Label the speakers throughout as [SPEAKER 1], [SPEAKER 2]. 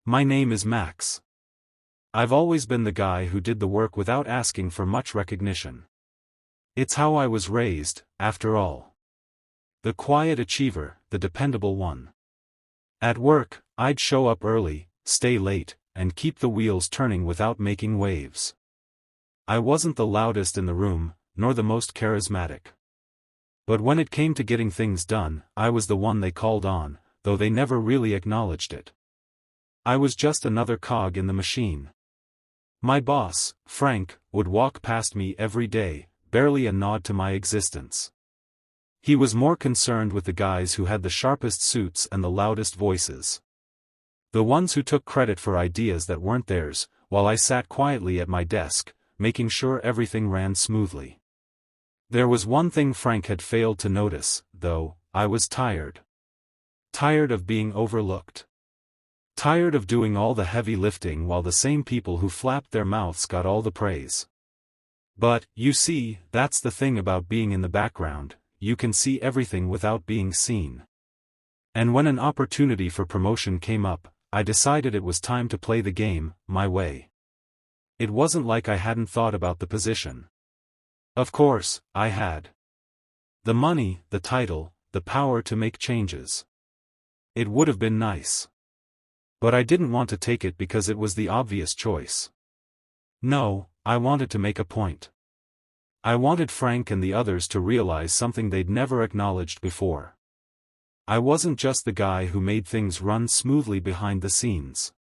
[SPEAKER 1] My name is Max. I've always been the guy who did the work without asking for much recognition. It's how I was raised, after all. The quiet achiever, the dependable one. At work, I'd show up early, stay late, and keep the wheels turning without making waves. I wasn't the loudest in the room, nor the most charismatic. But when it came to getting things done, I was the one they called on, though they never really acknowledged it. I was just another cog in the machine. My boss, Frank, would walk past me every day, barely a nod to my existence. He was more concerned with the guys who had the sharpest suits and the loudest voices. The ones who took credit for ideas that weren't theirs, while I sat quietly at my desk, making sure everything ran smoothly. There was one thing Frank had failed to notice, though: I was tired. Tired of being overlooked. Tired of doing all the heavy lifting while the same people who flapped their mouths got all the praise. But, you see, that's the thing about being in the background, you can see everything without being seen. And when an opportunity for promotion came up, I decided it was time to play the game, my way. It wasn't like I hadn't thought about the position. Of course, I had. The money, the title, the power to make changes. It would have been nice. But I didn't want to take it because it was the obvious choice. No, I wanted to make a point. I wanted Frank and the others to realize something they'd never acknowledged before. I wasn't just the guy who made things run smoothly behind the scenes.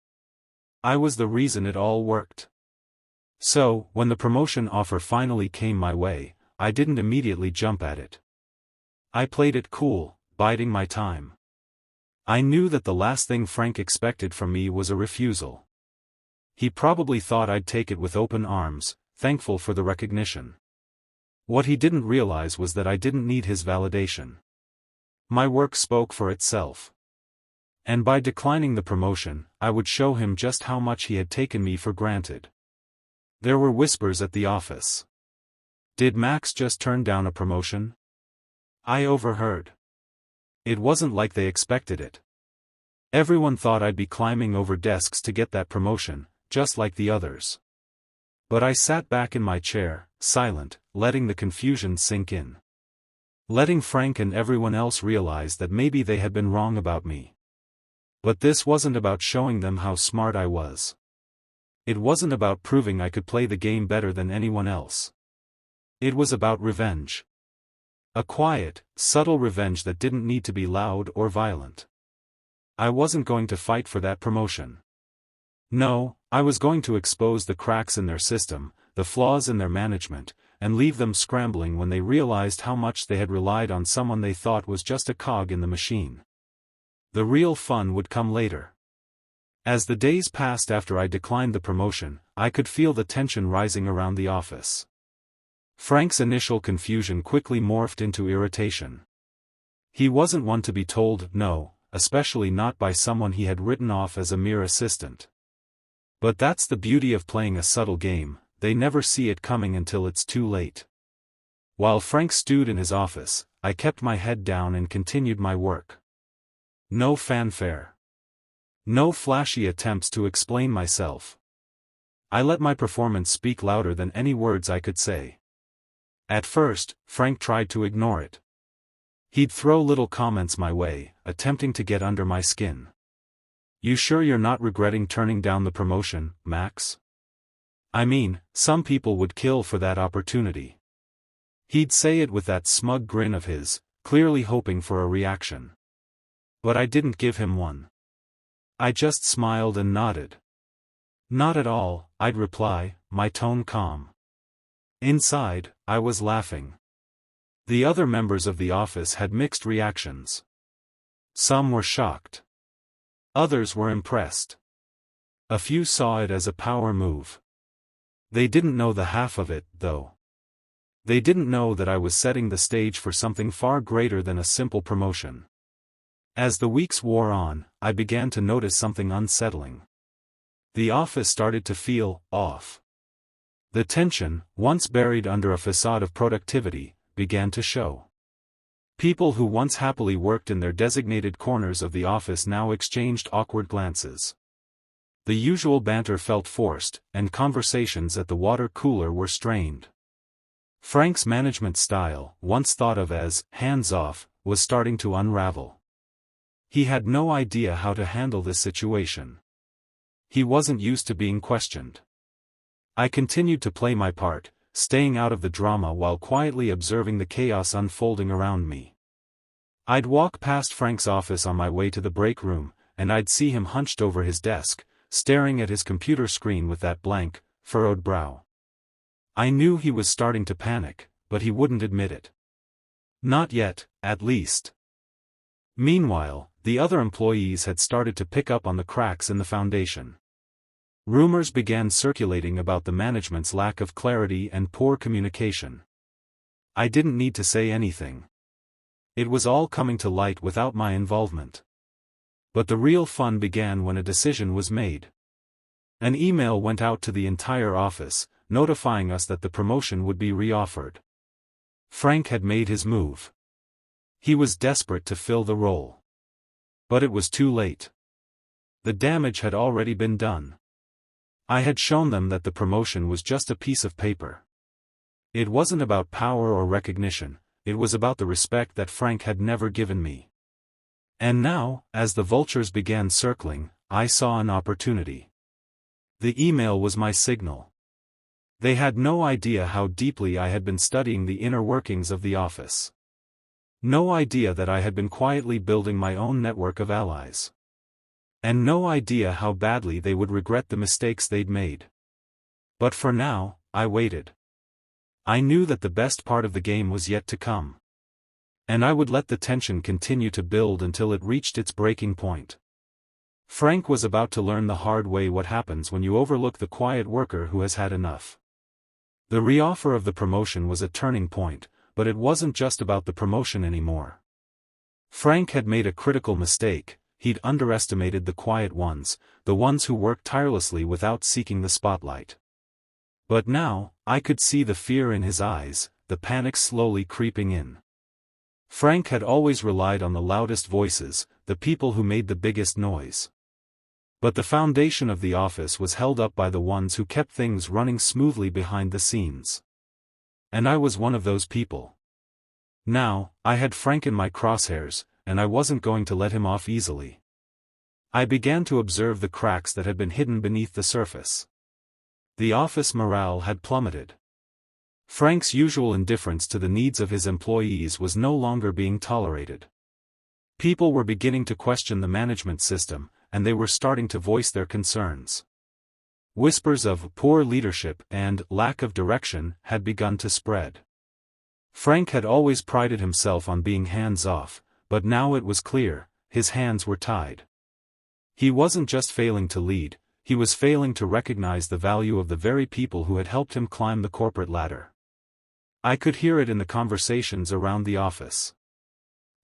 [SPEAKER 1] I was the reason it all worked. So, when the promotion offer finally came my way, I didn't immediately jump at it. I played it cool, biding my time. I knew that the last thing Frank expected from me was a refusal. He probably thought I'd take it with open arms, thankful for the recognition. What he didn't realize was that I didn't need his validation. My work spoke for itself. And by declining the promotion, I would show him just how much he had taken me for granted. There were whispers at the office. Did Max just turn down a promotion? I overheard. It wasn't like they expected it. Everyone thought I'd be climbing over desks to get that promotion, just like the others. But I sat back in my chair, silent, letting the confusion sink in. Letting Frank and everyone else realize that maybe they had been wrong about me. But this wasn't about showing them how smart I was. It wasn't about proving I could play the game better than anyone else. It was about revenge. A quiet, subtle revenge that didn't need to be loud or violent. I wasn't going to fight for that promotion. No, I was going to expose the cracks in their system, the flaws in their management, and leave them scrambling when they realized how much they had relied on someone they thought was just a cog in the machine. The real fun would come later. As the days passed after I declined the promotion, I could feel the tension rising around the office. Frank's initial confusion quickly morphed into irritation. He wasn't one to be told no, especially not by someone he had written off as a mere assistant. But that's the beauty of playing a subtle game, they never see it coming until it's too late. While Frank stewed in his office, I kept my head down and continued my work. No fanfare. No flashy attempts to explain myself. I let my performance speak louder than any words I could say. At first, Frank tried to ignore it. He'd throw little comments my way, attempting to get under my skin. "You sure you're not regretting turning down the promotion, Max? I mean, some people would kill for that opportunity." He'd say it with that smug grin of his, clearly hoping for a reaction. But I didn't give him one. I just smiled and nodded. "Not at all," I'd reply, my tone calm. Inside, I was laughing. The other members of the office had mixed reactions. Some were shocked. Others were impressed. A few saw it as a power move. They didn't know the half of it, though. They didn't know that I was setting the stage for something far greater than a simple promotion. As the weeks wore on, I began to notice something unsettling. The office started to feel off. The tension, once buried under a facade of productivity, began to show. People who once happily worked in their designated corners of the office now exchanged awkward glances. The usual banter felt forced, and conversations at the water cooler were strained. Frank's management style, once thought of as hands-off, was starting to unravel. He had no idea how to handle this situation. He wasn't used to being questioned. I continued to play my part, staying out of the drama while quietly observing the chaos unfolding around me. I'd walk past Frank's office on my way to the break room, and I'd see him hunched over his desk, staring at his computer screen with that blank, furrowed brow. I knew he was starting to panic, but he wouldn't admit it. Not yet, at least. Meanwhile, the other employees had started to pick up on the cracks in the foundation. Rumors began circulating about the management's lack of clarity and poor communication. I didn't need to say anything. It was all coming to light without my involvement. But the real fun began when a decision was made. An email went out to the entire office, notifying us that the promotion would be reoffered. Frank had made his move. He was desperate to fill the role. But it was too late. The damage had already been done. I had shown them that the promotion was just a piece of paper. It wasn't about power or recognition, it was about the respect that Frank had never given me. And now, as the vultures began circling, I saw an opportunity. The email was my signal. They had no idea how deeply I had been studying the inner workings of the office. No idea that I had been quietly building my own network of allies. And no idea how badly they would regret the mistakes they'd made. But for now, I waited. I knew that the best part of the game was yet to come. And I would let the tension continue to build until it reached its breaking point. Frank was about to learn the hard way what happens when you overlook the quiet worker who has had enough. The reoffer of the promotion was a turning point, but it wasn't just about the promotion anymore. Frank had made a critical mistake. He'd underestimated the quiet ones, the ones who worked tirelessly without seeking the spotlight. But now, I could see the fear in his eyes, the panic slowly creeping in. Frank had always relied on the loudest voices, the people who made the biggest noise. But the foundation of the office was held up by the ones who kept things running smoothly behind the scenes. And I was one of those people. Now, I had Frank in my crosshairs, and I wasn't going to let him off easily. I began to observe the cracks that had been hidden beneath the surface. The office morale had plummeted. Frank's usual indifference to the needs of his employees was no longer being tolerated. People were beginning to question the management system, and they were starting to voice their concerns. Whispers of poor leadership and lack of direction had begun to spread. Frank had always prided himself on being hands-off, but now it was clear, his hands were tied. He wasn't just failing to lead, he was failing to recognize the value of the very people who had helped him climb the corporate ladder. I could hear it in the conversations around the office.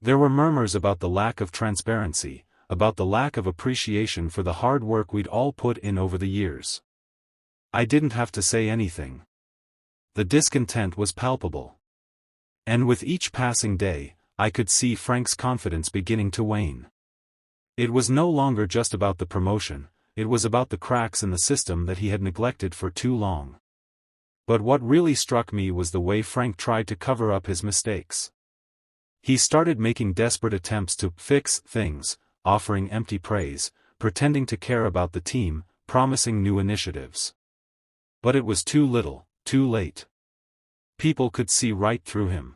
[SPEAKER 1] There were murmurs about the lack of transparency, about the lack of appreciation for the hard work we'd all put in over the years. I didn't have to say anything. The discontent was palpable. And with each passing day, I could see Frank's confidence beginning to wane. It was no longer just about the promotion, it was about the cracks in the system that he had neglected for too long. But what really struck me was the way Frank tried to cover up his mistakes. He started making desperate attempts to fix things, offering empty praise, pretending to care about the team, promising new initiatives. But it was too little, too late. People could see right through him.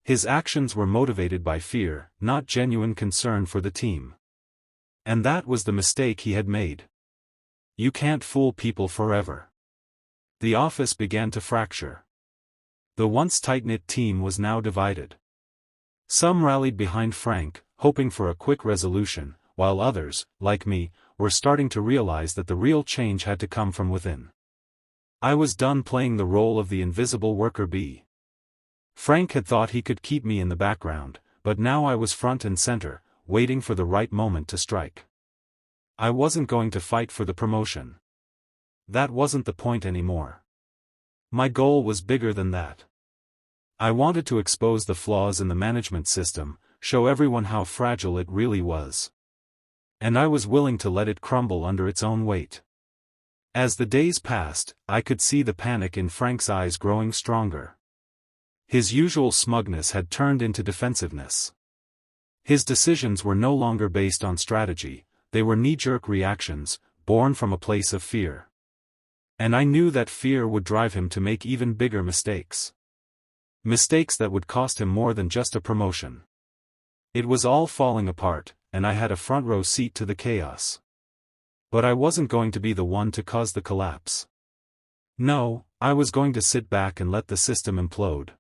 [SPEAKER 1] His actions were motivated by fear, not genuine concern for the team. And that was the mistake he had made. You can't fool people forever. The office began to fracture. The once tight-knit team was now divided. Some rallied behind Frank, hoping for a quick resolution, while others, like me, were starting to realize that the real change had to come from within. I was done playing the role of the invisible worker bee. Frank had thought he could keep me in the background, but now I was front and center, waiting for the right moment to strike. I wasn't going to fight for the promotion. That wasn't the point anymore. My goal was bigger than that. I wanted to expose the flaws in the management system, show everyone how fragile it really was. and I was willing to let it crumble under its own weight. As the days passed, I could see the panic in Frank's eyes growing stronger. His usual smugness had turned into defensiveness. His decisions were no longer based on strategy, they were knee-jerk reactions, born from a place of fear. And I knew that fear would drive him to make even bigger mistakes. Mistakes that would cost him more than just a promotion. It was all falling apart, and I had a front-row seat to the chaos. But I wasn't going to be the one to cause the collapse. No, I was going to sit back and let the system implode.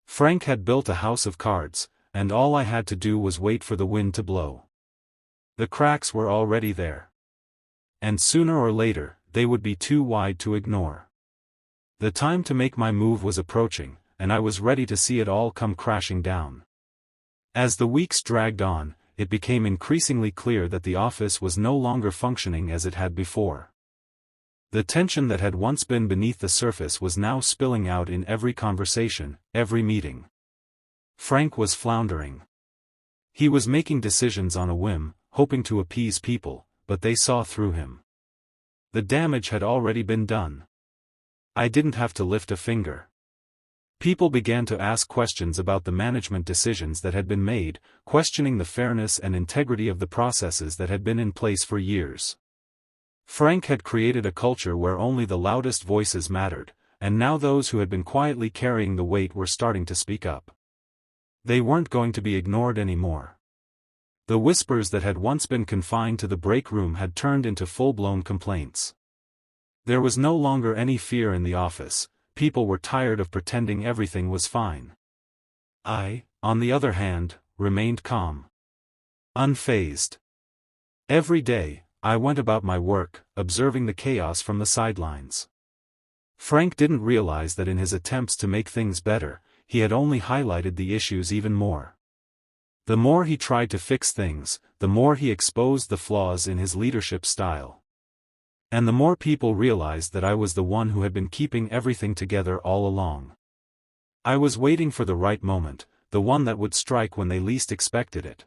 [SPEAKER 1] Frank had built a house of cards, and all I had to do was wait for the wind to blow. The cracks were already there. And sooner or later, they would be too wide to ignore. The time to make my move was approaching, and I was ready to see it all come crashing down. As the weeks dragged on, it became increasingly clear that the office was no longer functioning as it had before. The tension that had once been beneath the surface was now spilling out in every conversation, every meeting. Frank was floundering. He was making decisions on a whim, hoping to appease people, but they saw through him. The damage had already been done. I didn't have to lift a finger. People began to ask questions about the management decisions that had been made, questioning the fairness and integrity of the processes that had been in place for years. Frank had created a culture where only the loudest voices mattered, and now those who had been quietly carrying the weight were starting to speak up. They weren't going to be ignored anymore. The whispers that had once been confined to the break room had turned into full-blown complaints. There was no longer any fear in the office, people were tired of pretending everything was fine. I, on the other hand, remained calm. Unfazed. Every day, I went about my work, observing the chaos from the sidelines. Frank didn't realize that in his attempts to make things better, he had only highlighted the issues even more. The more he tried to fix things, the more he exposed the flaws in his leadership style. And the more people realized that I was the one who had been keeping everything together all along. I was waiting for the right moment, the one that would strike when they least expected it.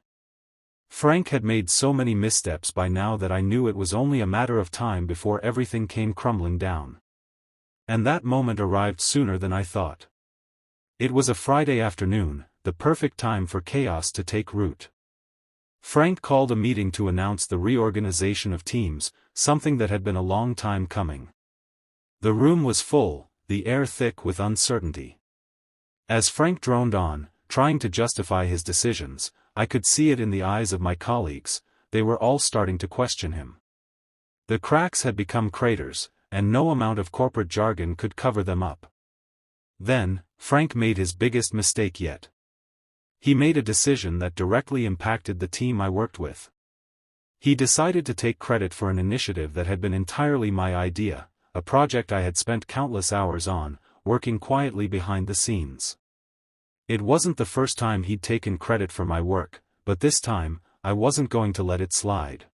[SPEAKER 1] Frank had made so many missteps by now that I knew it was only a matter of time before everything came crumbling down. And that moment arrived sooner than I thought. It was a Friday afternoon, the perfect time for chaos to take root. Frank called a meeting to announce the reorganization of teams, something that had been a long time coming. The room was full, the air thick with uncertainty. As Frank droned on, trying to justify his decisions, I could see it in the eyes of my colleagues, they were all starting to question him. The cracks had become craters, and no amount of corporate jargon could cover them up. Then, Frank made his biggest mistake yet. He made a decision that directly impacted the team I worked with. He decided to take credit for an initiative that had been entirely my idea, a project I had spent countless hours on, working quietly behind the scenes. It wasn't the first time he'd taken credit for my work, but this time, I wasn't going to let it slide.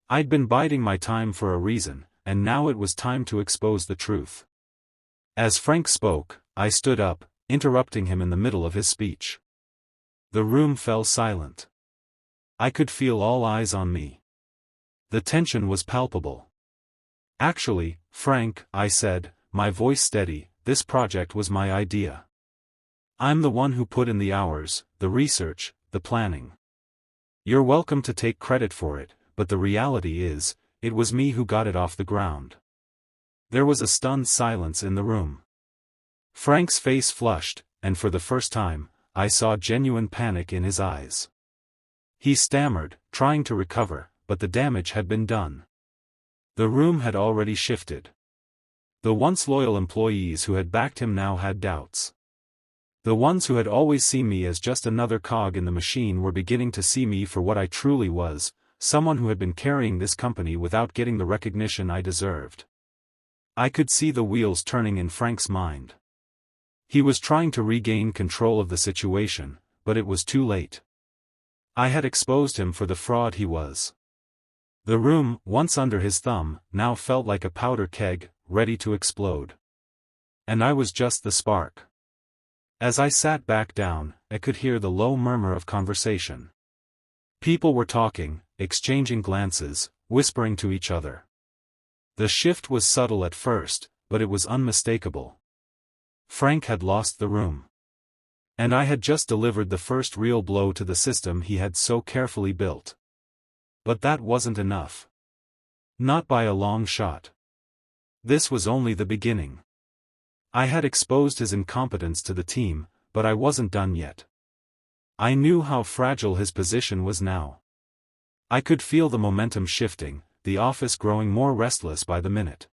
[SPEAKER 1] I'd been biding my time for a reason, and now it was time to expose the truth. As Frank spoke, I stood up, interrupting him in the middle of his speech. The room fell silent. I could feel all eyes on me. The tension was palpable. Actually, Frank, I said, my voice steady, this project was my idea. I'm the one who put in the hours, the research, the planning. You're welcome to take credit for it, but the reality is, it was me who got it off the ground. There was a stunned silence in the room. Frank's face flushed, and for the first time, I saw genuine panic in his eyes. He stammered, trying to recover, but the damage had been done. The room had already shifted. The once loyal employees who had backed him now had doubts. The ones who had always seen me as just another cog in the machine were beginning to see me for what I truly was, someone who had been carrying this company without getting the recognition I deserved. I could see the wheels turning in Frank's mind. He was trying to regain control of the situation, but it was too late. I had exposed him for the fraud he was. The room, once under his thumb, now felt like a powder keg, ready to explode. And I was just the spark. As I sat back down, I could hear the low murmur of conversation. People were talking, exchanging glances, whispering to each other. The shift was subtle at first, but it was unmistakable. Frank had lost the room. And I had just delivered the first real blow to the system he had so carefully built. But that wasn't enough. Not by a long shot. This was only the beginning. I had exposed his incompetence to the team, but I wasn't done yet. I knew how fragile his position was now. I could feel the momentum shifting, the office growing more restless by the minute.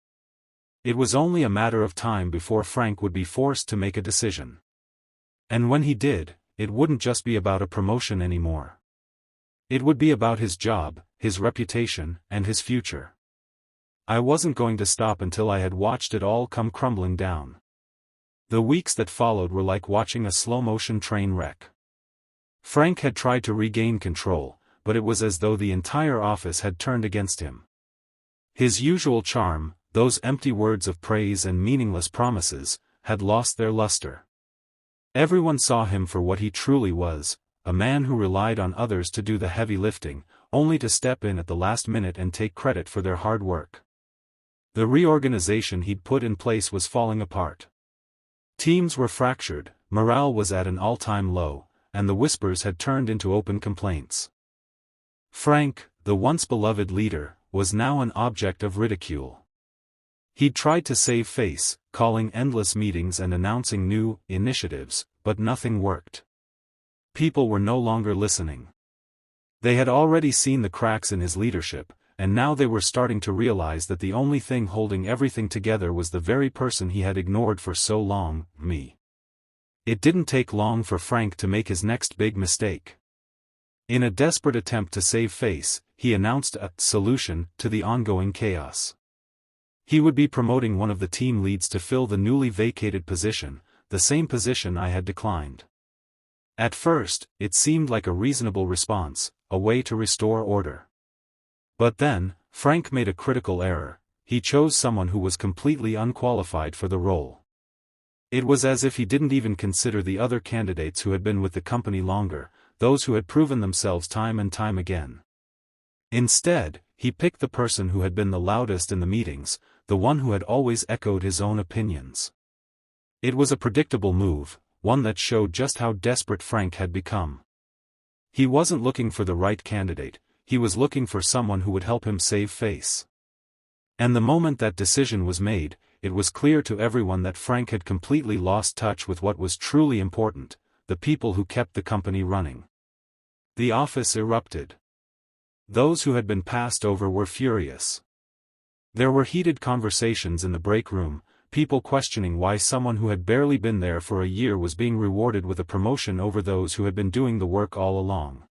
[SPEAKER 1] It was only a matter of time before Frank would be forced to make a decision. And when he did, it wouldn't just be about a promotion anymore. It would be about his job, his reputation, and his future. I wasn't going to stop until I had watched it all come crumbling down. The weeks that followed were like watching a slow-motion train wreck. Frank had tried to regain control, but it was as though the entire office had turned against him. His usual charm, those empty words of praise and meaningless promises, had lost their luster. Everyone saw him for what he truly was, a man who relied on others to do the heavy lifting, only to step in at the last minute and take credit for their hard work. The reorganization he'd put in place was falling apart. Teams were fractured, morale was at an all-time low, and the whispers had turned into open complaints. Frank, the once beloved leader, was now an object of ridicule. He'd tried to save face, calling endless meetings and announcing new initiatives, but nothing worked. People were no longer listening. They had already seen the cracks in his leadership, and now they were starting to realize that the only thing holding everything together was the very person he had ignored for so long, me. It didn't take long for Frank to make his next big mistake. In a desperate attempt to save face, he announced a solution to the ongoing chaos. He would be promoting one of the team leads to fill the newly vacated position, the same position I had declined. At first, it seemed like a reasonable response, a way to restore order. But then, Frank made a critical error. He chose someone who was completely unqualified for the role. It was as if he didn't even consider the other candidates who had been with the company longer, those who had proven themselves time and time again. Instead, he picked the person who had been the loudest in the meetings, the one who had always echoed his own opinions. It was a predictable move, one that showed just how desperate Frank had become. He wasn't looking for the right candidate, he was looking for someone who would help him save face. And the moment that decision was made, it was clear to everyone that Frank had completely lost touch with what was truly important, the people who kept the company running. The office erupted. Those who had been passed over were furious. There were heated conversations in the break room, people questioning why someone who had barely been there for a year was being rewarded with a promotion over those who had been doing the work all along.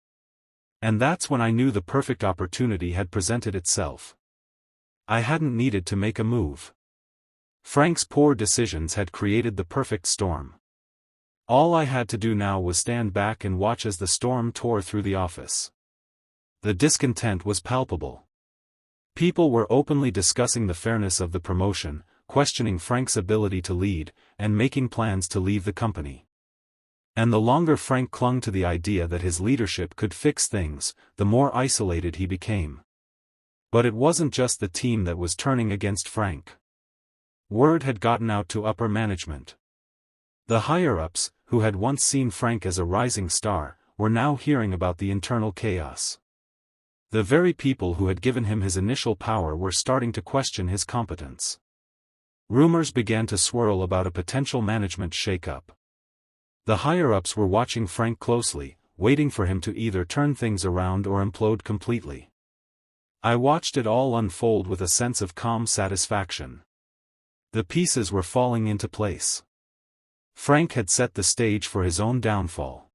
[SPEAKER 1] And that's when I knew the perfect opportunity had presented itself. I hadn't needed to make a move. Frank's poor decisions had created the perfect storm. All I had to do now was stand back and watch as the storm tore through the office. The discontent was palpable. People were openly discussing the fairness of the promotion, questioning Frank's ability to lead, and making plans to leave the company. And the longer Frank clung to the idea that his leadership could fix things, the more isolated he became. But it wasn't just the team that was turning against Frank. Word had gotten out to upper management. The higher-ups, who had once seen Frank as a rising star, were now hearing about the internal chaos. The very people who had given him his initial power were starting to question his competence. Rumors began to swirl about a potential management shakeup. The higher-ups were watching Frank closely, waiting for him to either turn things around or implode completely. I watched it all unfold with a sense of calm satisfaction. The pieces were falling into place. Frank had set the stage for his own downfall.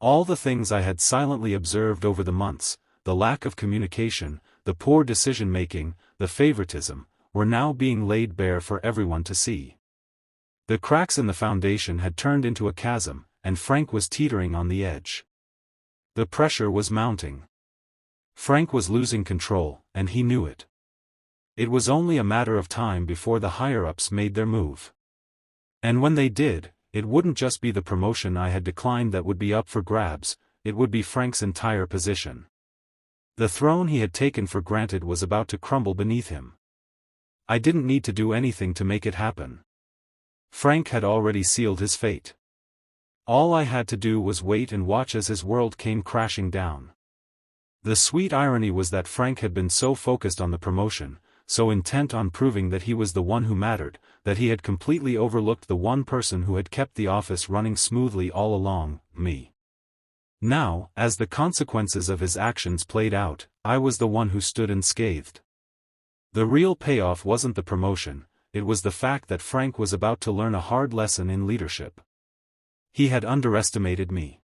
[SPEAKER 1] All the things I had silently observed over the months, the lack of communication, the poor decision-making, the favoritism, were now being laid bare for everyone to see. The cracks in the foundation had turned into a chasm, and Frank was teetering on the edge. The pressure was mounting. Frank was losing control, and he knew it. It was only a matter of time before the higher-ups made their move. And when they did, it wouldn't just be the promotion I had declined that would be up for grabs, it would be Frank's entire position. The throne he had taken for granted was about to crumble beneath him. I didn't need to do anything to make it happen. Frank had already sealed his fate. All I had to do was wait and watch as his world came crashing down. The sweet irony was that Frank had been so focused on the promotion, so intent on proving that he was the one who mattered, that he had completely overlooked the one person who had kept the office running smoothly all along, me. Now, as the consequences of his actions played out, I was the one who stood unscathed. The real payoff wasn't the promotion, it was the fact that Frank was about to learn a hard lesson in leadership. He had underestimated me.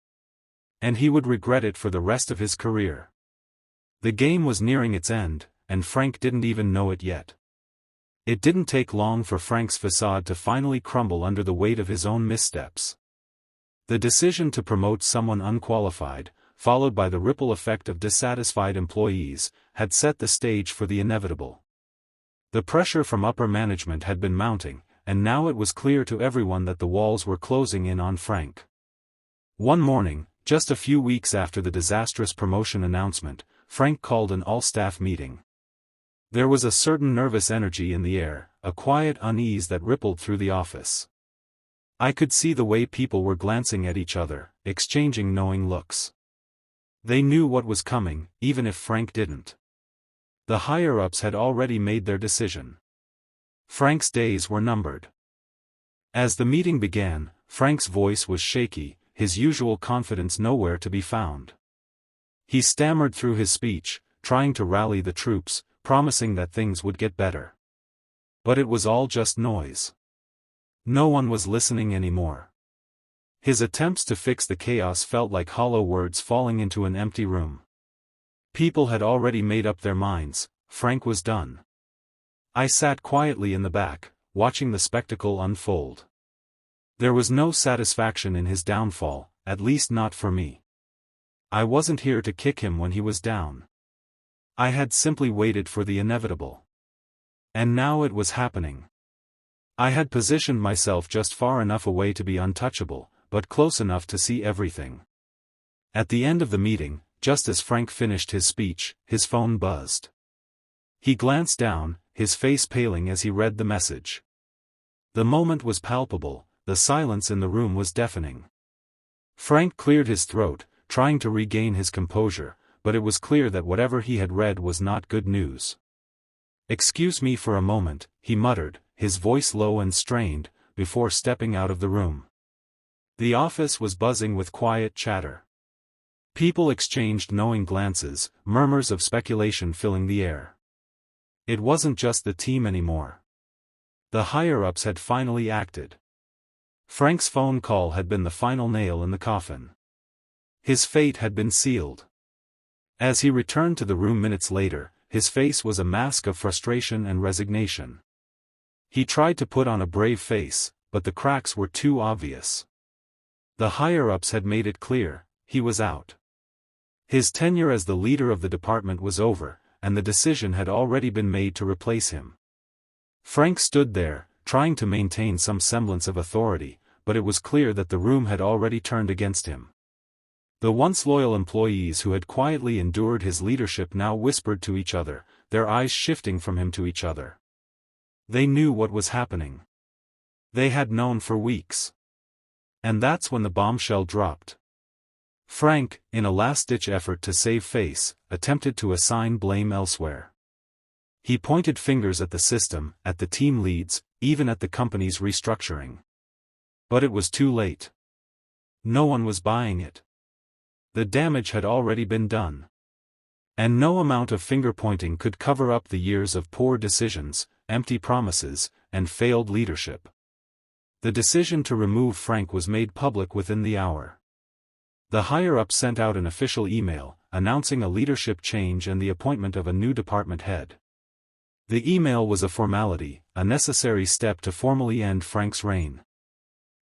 [SPEAKER 1] And he would regret it for the rest of his career. The game was nearing its end, and Frank didn't even know it yet. It didn't take long for Frank's facade to finally crumble under the weight of his own missteps. The decision to promote someone unqualified, followed by the ripple effect of dissatisfied employees, had set the stage for the inevitable. The pressure from upper management had been mounting, and now it was clear to everyone that the walls were closing in on Frank. One morning, just a few weeks after the disastrous promotion announcement, Frank called an all-staff meeting. There was a certain nervous energy in the air, a quiet unease that rippled through the office. I could see the way people were glancing at each other, exchanging knowing looks. They knew what was coming, even if Frank didn't. The higher-ups had already made their decision. Frank's days were numbered. As the meeting began, Frank's voice was shaky, his usual confidence nowhere to be found. He stammered through his speech, trying to rally the troops, promising that things would get better. But it was all just noise. No one was listening anymore. His attempts to fix the chaos felt like hollow words falling into an empty room. People had already made up their minds, Frank was done. I sat quietly in the back, watching the spectacle unfold. There was no satisfaction in his downfall, at least not for me. I wasn't here to kick him when he was down. I had simply waited for the inevitable. And now it was happening. I had positioned myself just far enough away to be untouchable, but close enough to see everything. At the end of the meeting, just as Frank finished his speech, his phone buzzed. He glanced down, his face paling as he read the message. The moment was palpable, the silence in the room was deafening. Frank cleared his throat, trying to regain his composure, but it was clear that whatever he had read was not good news. "Excuse me for a moment," he muttered, his voice low and strained, before stepping out of the room. The office was buzzing with quiet chatter. People exchanged knowing glances, murmurs of speculation filling the air. It wasn't just the team anymore. The higher-ups had finally acted. Frank's phone call had been the final nail in the coffin. His fate had been sealed. As he returned to the room minutes later, his face was a mask of frustration and resignation. He tried to put on a brave face, but the cracks were too obvious. The higher-ups had made it clear, he was out. His tenure as the leader of the department was over, and the decision had already been made to replace him. Frank stood there, trying to maintain some semblance of authority, but it was clear that the room had already turned against him. The once loyal employees who had quietly endured his leadership now whispered to each other, their eyes shifting from him to each other. They knew what was happening. They had known for weeks. And that's when the bombshell dropped. Frank, in a last-ditch effort to save face, attempted to assign blame elsewhere. He pointed fingers at the system, at the team leads, even at the company's restructuring. But it was too late. No one was buying it. The damage had already been done. And no amount of finger-pointing could cover up the years of poor decisions, empty promises, and failed leadership. The decision to remove Frank was made public within the hour. The higher-ups sent out an official email, announcing a leadership change and the appointment of a new department head. The email was a formality, a necessary step to formally end Frank's reign.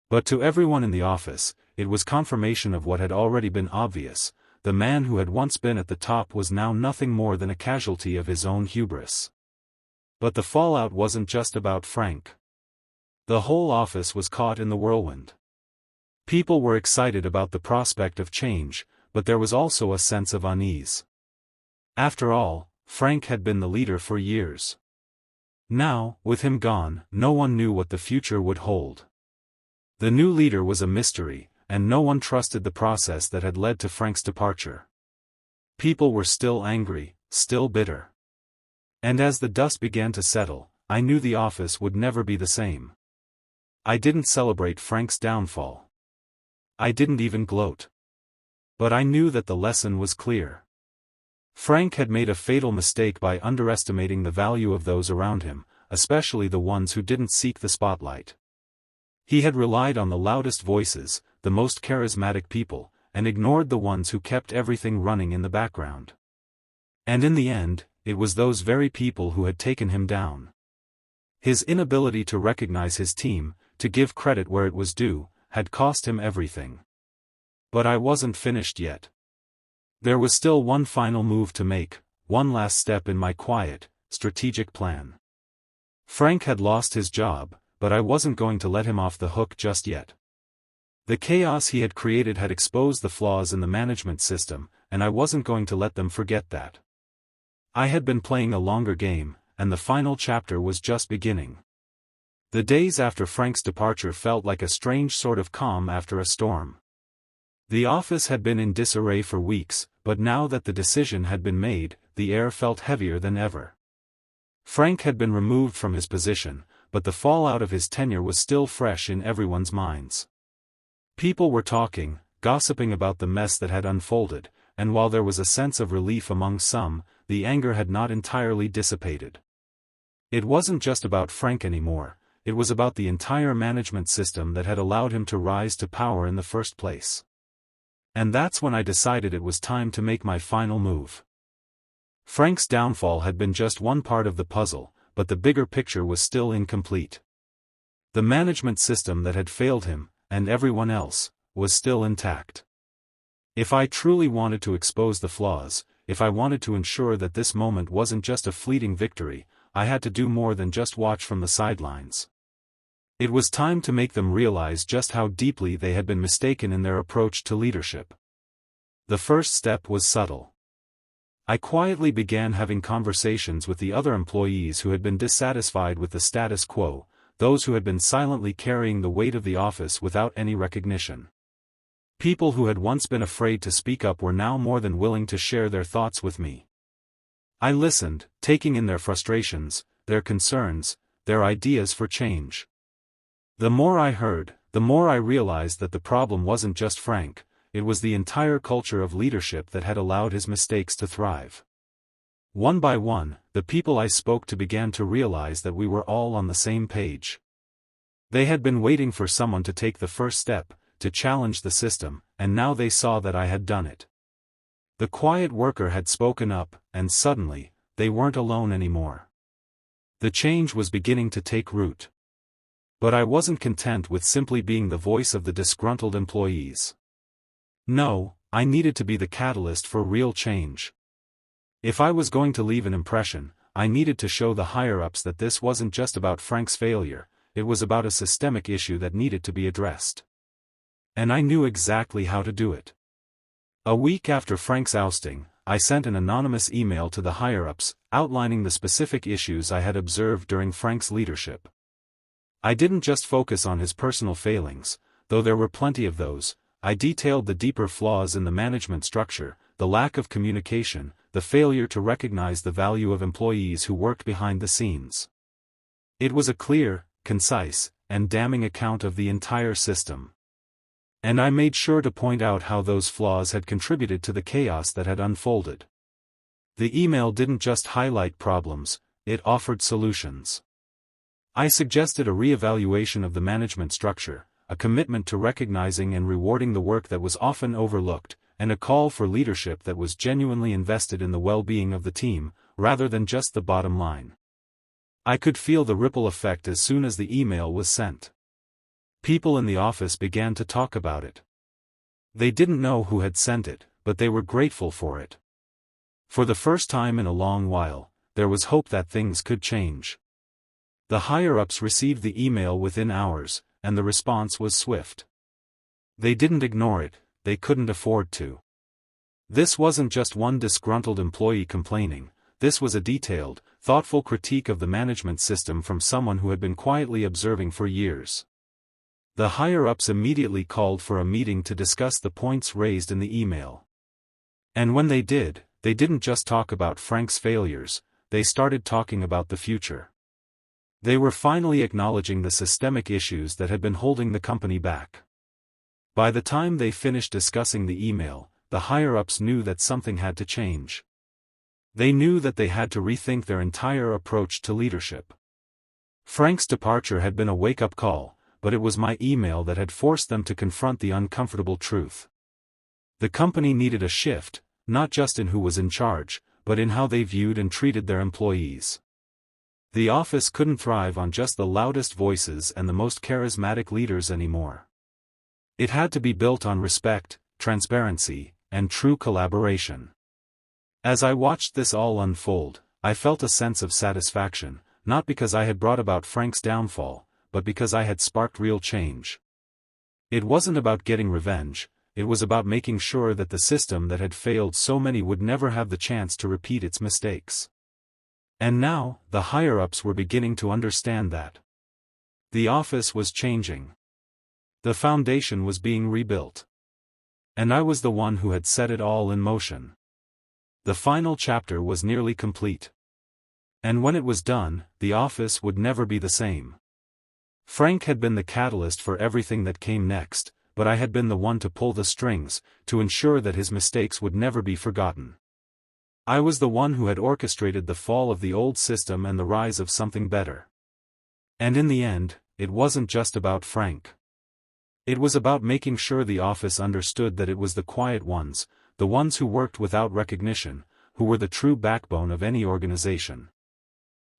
[SPEAKER 1] But to everyone in the office, it was confirmation of what had already been obvious: the man who had once been at the top was now nothing more than a casualty of his own hubris. But the fallout wasn't just about Frank. The whole office was caught in the whirlwind. People were excited about the prospect of change, but there was also a sense of unease. After all, Frank had been the leader for years. Now, with him gone, no one knew what the future would hold. The new leader was a mystery, and no one trusted the process that had led to Frank's departure. People were still angry, still bitter. And as the dust began to settle, I knew the office would never be the same. I didn't celebrate Frank's downfall. I didn't even gloat. But I knew that the lesson was clear. Frank had made a fatal mistake by underestimating the value of those around him, especially the ones who didn't seek the spotlight. He had relied on the loudest voices, the most charismatic people, and ignored the ones who kept everything running in the background. And in the end, it was those very people who had taken him down. His inability to recognize his team, to give credit where it was due, had cost him everything. But I wasn't finished yet. There was still one final move to make, one last step in my quiet, strategic plan. Frank had lost his job, but I wasn't going to let him off the hook just yet. The chaos he had created had exposed the flaws in the management system, and I wasn't going to let them forget that. I had been playing a longer game, and the final chapter was just beginning. The days after Frank's departure felt like a strange sort of calm after a storm. The office had been in disarray for weeks, but now that the decision had been made, the air felt heavier than ever. Frank had been removed from his position, but the fallout of his tenure was still fresh in everyone's minds. People were talking, gossiping about the mess that had unfolded, and while there was a sense of relief among some, the anger had not entirely dissipated. It wasn't just about Frank anymore, it was about the entire management system that had allowed him to rise to power in the first place. And that's when I decided it was time to make my final move. Frank's downfall had been just one part of the puzzle, but the bigger picture was still incomplete. The management system that had failed him, and everyone else, was still intact. If I truly wanted to expose the flaws, if I wanted to ensure that this moment wasn't just a fleeting victory, I had to do more than just watch from the sidelines. It was time to make them realize just how deeply they had been mistaken in their approach to leadership. The first step was subtle. I quietly began having conversations with the other employees who had been dissatisfied with the status quo, those who had been silently carrying the weight of the office without any recognition. People who had once been afraid to speak up were now more than willing to share their thoughts with me. I listened, taking in their frustrations, their concerns, their ideas for change. The more I heard, the more I realized that the problem wasn't just Frank, it was the entire culture of leadership that had allowed his mistakes to thrive. One by one, the people I spoke to began to realize that we were all on the same page. They had been waiting for someone to take the first step, to challenge the system, and now they saw that I had done it. The quiet worker had spoken up, and suddenly, they weren't alone anymore. The change was beginning to take root. But I wasn't content with simply being the voice of the disgruntled employees. No, I needed to be the catalyst for real change. If I was going to leave an impression, I needed to show the higher-ups that this wasn't just about Frank's failure, it was about a systemic issue that needed to be addressed. And I knew exactly how to do it. A week after Frank's ousting, I sent an anonymous email to the higher-ups, outlining the specific issues I had observed during Frank's leadership. I didn't just focus on his personal failings, though there were plenty of those. I detailed the deeper flaws in the management structure, the lack of communication, the failure to recognize the value of employees who worked behind the scenes. It was a clear, concise, and damning account of the entire system. And I made sure to point out how those flaws had contributed to the chaos that had unfolded. The email didn't just highlight problems, it offered solutions. I suggested a re-evaluation of the management structure, a commitment to recognizing and rewarding the work that was often overlooked, and a call for leadership that was genuinely invested in the well-being of the team, rather than just the bottom line. I could feel the ripple effect as soon as the email was sent. People in the office began to talk about it. They didn't know who had sent it, but they were grateful for it. For the first time in a long while, there was hope that things could change. The higher-ups received the email within hours, and the response was swift. They didn't ignore it, they couldn't afford to. This wasn't just one disgruntled employee complaining, this was a detailed, thoughtful critique of the management system from someone who had been quietly observing for years. The higher-ups immediately called for a meeting to discuss the points raised in the email. And when they didn't just talk about Frank's failures, they started talking about the future. They were finally acknowledging the systemic issues that had been holding the company back. By the time they finished discussing the email, the higher-ups knew that something had to change. They knew that they had to rethink their entire approach to leadership. Frank's departure had been a wake-up call, but it was my email that had forced them to confront the uncomfortable truth. The company needed a shift, not just in who was in charge, but in how they viewed and treated their employees. The office couldn't thrive on just the loudest voices and the most charismatic leaders anymore. It had to be built on respect, transparency, and true collaboration. As I watched this all unfold, I felt a sense of satisfaction, not because I had brought about Frank's downfall, but because I had sparked real change. It wasn't about getting revenge, it was about making sure that the system that had failed so many would never have the chance to repeat its mistakes. And now, the higher-ups were beginning to understand that. The office was changing. The foundation was being rebuilt. And I was the one who had set it all in motion. The final chapter was nearly complete. And when it was done, the office would never be the same. Frank had been the catalyst for everything that came next, but I had been the one to pull the strings, to ensure that his mistakes would never be forgotten. I was the one who had orchestrated the fall of the old system and the rise of something better. And in the end, it wasn't just about Frank. It was about making sure the office understood that it was the quiet ones, the ones who worked without recognition, who were the true backbone of any organization.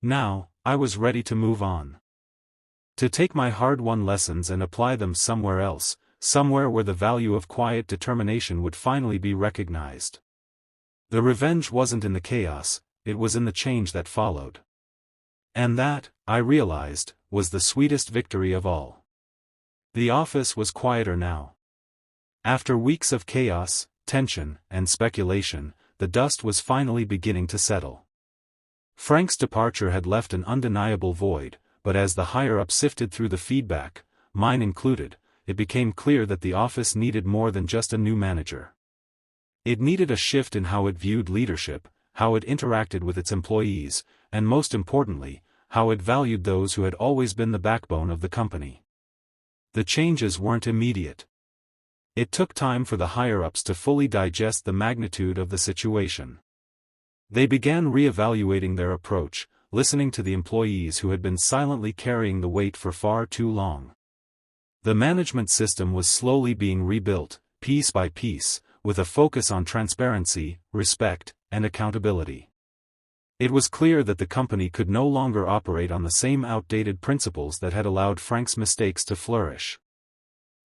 [SPEAKER 1] Now, I was ready to move on. To take my hard-won lessons and apply them somewhere else, somewhere where the value of quiet determination would finally be recognized. The revenge wasn't in the chaos, it was in the change that followed. And that, I realized, was the sweetest victory of all. The office was quieter now. After weeks of chaos, tension, and speculation, the dust was finally beginning to settle. Frank's departure had left an undeniable void, but as the higher-ups sifted through the feedback, mine included, it became clear that the office needed more than just a new manager. It needed a shift in how it viewed leadership, how it interacted with its employees, and most importantly, how it valued those who had always been the backbone of the company. The changes weren't immediate. It took time for the higher-ups to fully digest the magnitude of the situation. They began re-evaluating their approach, listening to the employees who had been silently carrying the weight for far too long. The management system was slowly being rebuilt, piece by piece, with a focus on transparency, respect, and accountability. It was clear that the company could no longer operate on the same outdated principles that had allowed Frank's mistakes to flourish.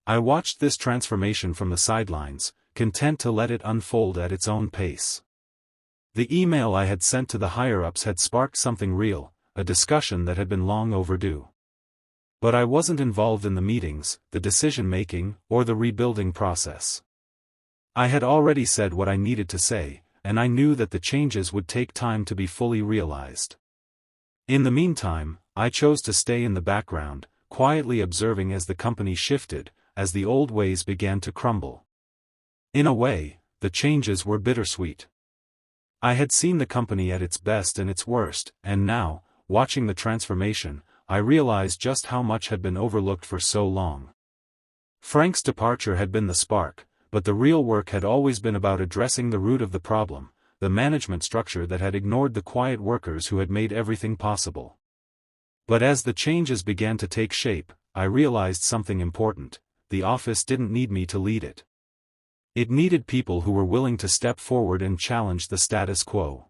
[SPEAKER 1] I watched this transformation from the sidelines, content to let it unfold at its own pace. The email I had sent to the higher-ups had sparked something real, a discussion that had been long overdue. But I wasn't involved in the meetings, the decision-making, or the rebuilding process. I had already said what I needed to say, and I knew that the changes would take time to be fully realized. In the meantime, I chose to stay in the background, quietly observing as the company shifted, as the old ways began to crumble. In a way, the changes were bittersweet. I had seen the company at its best and its worst, and now, watching the transformation, I realized just how much had been overlooked for so long. Frank's departure had been the spark, but the real work had always been about addressing the root of the problem, the management structure that had ignored the quiet workers who had made everything possible. But as the changes began to take shape, I realized something important: the office didn't need me to lead it. It needed people who were willing to step forward and challenge the status quo.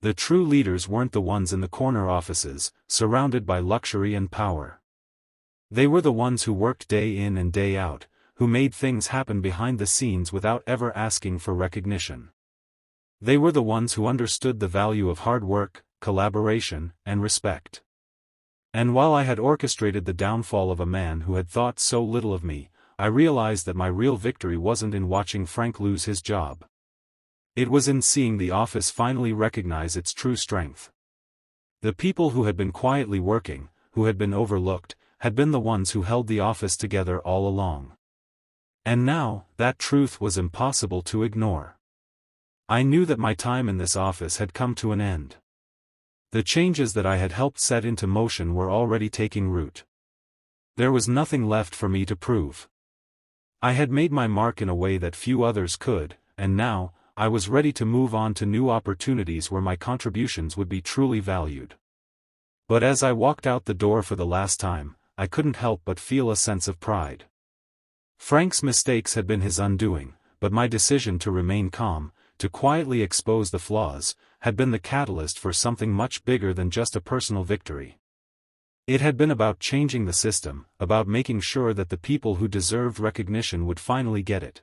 [SPEAKER 1] The true leaders weren't the ones in the corner offices, surrounded by luxury and power. They were the ones who worked day in and day out, who made things happen behind the scenes without ever asking for recognition. They were the ones who understood the value of hard work, collaboration, and respect. And while I had orchestrated the downfall of a man who had thought so little of me, I realized that my real victory wasn't in watching Frank lose his job. It was in seeing the office finally recognize its true strength. The people who had been quietly working, who had been overlooked, had been the ones who held the office together all along. And now, that truth was impossible to ignore. I knew that my time in this office had come to an end. The changes that I had helped set into motion were already taking root. There was nothing left for me to prove. I had made my mark in a way that few others could, and now, I was ready to move on to new opportunities where my contributions would be truly valued. But as I walked out the door for the last time, I couldn't help but feel a sense of pride. Frank's mistakes had been his undoing, but my decision to remain calm, to quietly expose the flaws, had been the catalyst for something much bigger than just a personal victory. It had been about changing the system, about making sure that the people who deserved recognition would finally get it.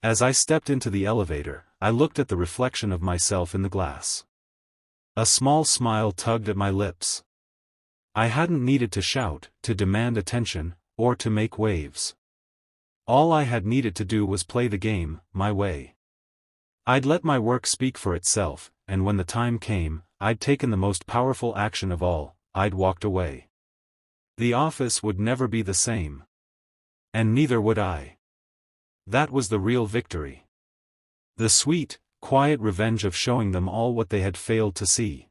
[SPEAKER 1] As I stepped into the elevator, I looked at the reflection of myself in the glass. A small smile tugged at my lips. I hadn't needed to shout, to demand attention, or to make waves. All I had needed to do was play the game, my way. I'd let my work speak for itself, and when the time came, I'd taken the most powerful action of all, I'd walked away. The office would never be the same. And neither would I. That was the real victory. The sweet, quiet revenge of showing them all what they had failed to see.